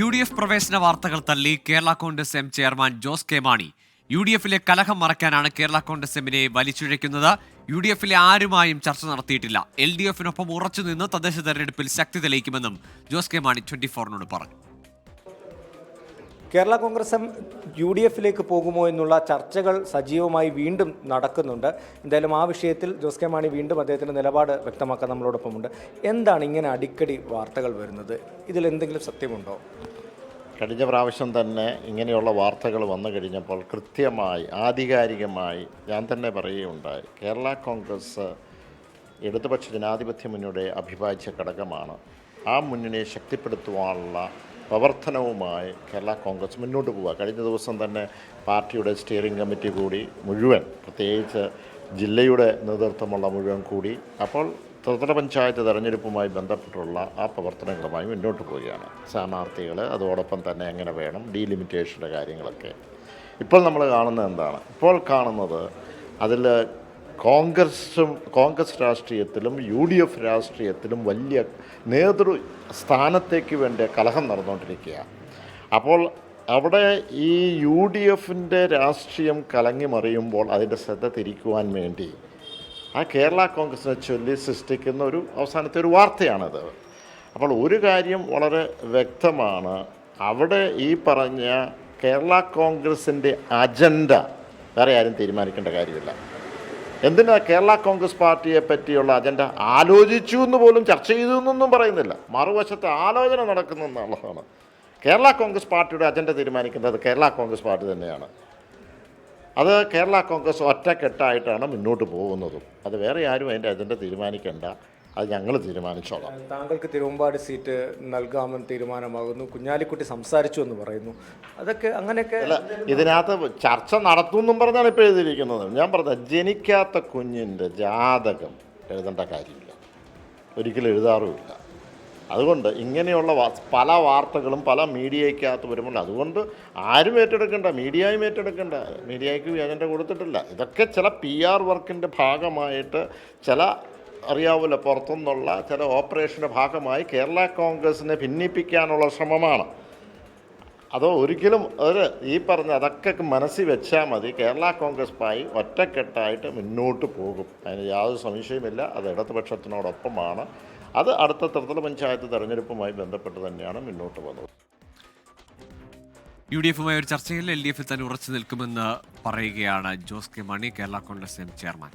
UDF പ്രവേശന വാർത്തകൾ തള്ളി Kerala Congress M chairman Jose K Mani. UDFിലെ കലഹം മറയ്ക്കാനാണ് കേരള കോൺഗ്രസ് എമ്മിനെ വലിച്ചിഴയ്ക്കുന്നത്. UDFിലെ ആരുമായും ചർച്ച നടത്തിയിട്ടില്ല. LDFിനൊപ്പം ഉറച്ചുനിന്ന് തദ്ദേശ തെരഞ്ഞെടുപ്പിൽ ശക്തി തെളിയിക്കുമെന്നും ജോസ് കെ മാണി 24നോട് പറഞ്ഞു. കേരള കോൺഗ്രസ് എം UDFിലേക്ക് പോകുമോ എന്നുള്ള ചർച്ചകൾ സജീവമായി വീണ്ടും നടക്കുന്നുണ്ട്. എന്തായാലും ആ വിഷയത്തിൽ ജോസ് കെ മാണി വീണ്ടും അദ്ദേഹത്തിൻ്റെ നിലപാട് വ്യക്തമാക്കാൻ നമ്മളോടൊപ്പമുണ്ട്. എന്താണ് ഇങ്ങനെ അടിക്കടി വാർത്തകൾ വരുന്നത്? ഇതിൽ എന്തെങ്കിലും സത്യമുണ്ടോ? കഴിഞ്ഞ പ്രാവശ്യം തന്നെ ഇങ്ങനെയുള്ള വാർത്തകൾ വന്നു കഴിഞ്ഞപ്പോൾ കൃത്യമായി ആധികാരികമായി ഞാൻ തന്നെ പറയുകയുണ്ടായി. കേരള കോൺഗ്രസ് ഇടതുപക്ഷ ജനാധിപത്യ മുന്നണിയുടെ അവിഭാജ്യ ഘടകമാണ്. ആ മുന്നണിയെ ശക്തിപ്പെടുത്തുവാനുള്ള പ്രവർത്തനവുമായി കേരള കോൺഗ്രസ് മുന്നോട്ട് പോവുക. കഴിഞ്ഞ ദിവസം തന്നെ പാർട്ടിയുടെ സ്റ്റിയറിംഗ് കമ്മിറ്റി കൂടി മുഴുവൻ, പ്രത്യേകിച്ച് ജില്ലയുടെ നേതൃത്വമുള്ള മുഴുവൻ കൂടി അപ്പോൾ ത്രിതല പഞ്ചായത്ത് തെരഞ്ഞെടുപ്പുമായി ബന്ധപ്പെട്ടുള്ള ആ പ്രവർത്തനങ്ങളുമായി മുന്നോട്ട് പോവുകയാണ്. സ്ഥാനാർത്ഥികൾ അതോടൊപ്പം തന്നെ എങ്ങനെ വേണം, ഡീലിമിറ്റേഷൻ്റെ കാര്യങ്ങളൊക്കെ. ഇപ്പോൾ നമ്മൾ കാണുന്നത് എന്താണ്? ഇപ്പോൾ കാണുന്നത് അതിൽ കോൺഗ്രസ് രാഷ്ട്രീയത്തിലും UDF രാഷ്ട്രീയത്തിലും വലിയ നേതൃസ്ഥാനത്തേക്ക് വേണ്ടി കലഹം നടന്നുകൊണ്ടിരിക്കുകയാണ്. അപ്പോൾ അവിടെ ഈ UDFിൻ്റെ രാഷ്ട്രീയം കലങ്ങി മറിയുമ്പോൾ അതിൻ്റെ ശ്രദ്ധ തിരിക്കുവാൻ വേണ്ടി ആ കേരള കോൺഗ്രസിനെ ചൊല്ലി സൃഷ്ടിക്കുന്ന ഒരു അവസാനത്തെ ഒരു വാർത്തയാണത്. അപ്പോൾ ഒരു കാര്യം വളരെ വ്യക്തമാണ്, അവിടെ ഈ പറഞ്ഞ കേരള കോൺഗ്രസിൻ്റെ അജണ്ട വേറെ ആരും തീരുമാനിക്കേണ്ട കാര്യമില്ല. എന്തിനാ കേരള കോൺഗ്രസ് പാർട്ടിയെ പറ്റിയുള്ള അജണ്ട ആലോചിച്ചു എന്ന് പോലും ചർച്ച ചെയ്തു എന്നൊന്നും പറയുന്നില്ല. മറുവശത്ത് ആലോചന നടക്കുന്നെന്നുള്ളതാണ്. കേരള കോൺഗ്രസ് പാർട്ടിയുടെ അജണ്ട തീരുമാനിക്കുന്നത് കേരള കോൺഗ്രസ് പാർട്ടി തന്നെയാണ്. അത് കേരള കോൺഗ്രസ് ഒറ്റക്കെട്ടായിട്ടാണ് മുന്നോട്ട് പോകുന്നതും. അത് വേറെ ആരും അതിൻ്റെ അജണ്ട തീരുമാനിക്കേണ്ട, അത് ഞങ്ങൾ തീരുമാനിച്ചോളാം. താങ്കൾക്ക് തിരുവമ്പാടി സീറ്റ് നൽകാമെന്ന് തീരുമാനമാകുന്നു. കുഞ്ഞാലിക്കുട്ടി സംസാരിച്ചു എന്ന് പറയുന്നു. അതൊക്കെ അങ്ങനെയൊക്കെ അല്ല, ഇതിനകത്ത് ചർച്ച നടത്തുമെന്നും പറഞ്ഞാണ് ഇപ്പോൾ എഴുതിയിരിക്കുന്നത്. ഞാൻ പറഞ്ഞത് ജനിക്കാത്ത കുഞ്ഞിൻ്റെ ജാതകം എഴുതേണ്ട കാര്യമില്ല, ഒരിക്കലും എഴുതാറുമില്ല. അതുകൊണ്ട് ഇങ്ങനെയുള്ള പല വാർത്തകളും പല മീഡിയയ്ക്കകത്ത് വരുമ്പോൾ അതുകൊണ്ട് ആരും ഏറ്റെടുക്കേണ്ട, മീഡിയയും ഏറ്റെടുക്കേണ്ട. മീഡിയയ്ക്ക് അജണ്ട കൊടുത്തിട്ടില്ല. ഇതൊക്കെ ചില PR വർക്കിൻ്റെ ഭാഗമായിട്ട്, ചില അറിയാവില്ല പുറത്തുനിന്നുള്ള ചില ഓപ്പറേഷൻ്റെ ഭാഗമായി കേരള കോൺഗ്രസിനെ ഭിന്നിപ്പിക്കാനുള്ള ശ്രമമാണ്. അതോ ഒരിക്കലും ഈ പറഞ്ഞ അതൊക്കെ മനസ്സിൽ വെച്ചാൽ മതി. കേരള കോൺഗ്രസ് പായി ഒറ്റക്കെട്ടായിട്ട് മുന്നോട്ട് പോകും, അതിന് യാതൊരു സംശയമില്ല. അത് ഇടതുപക്ഷത്തിനോടൊപ്പമാണ്. അത് അടുത്ത ത്രിതല പഞ്ചായത്ത് തെരഞ്ഞെടുപ്പുമായി ബന്ധപ്പെട്ട് തന്നെയാണ് മുന്നോട്ട് പോകുന്നത്. UDFുമായി ഒരു ചർച്ചയിൽ LDFിൽ തന്നെ ഉറച്ചു നിൽക്കുമെന്ന് പറയുകയാണ് Jose K Mani, Kerala Congress M chairman.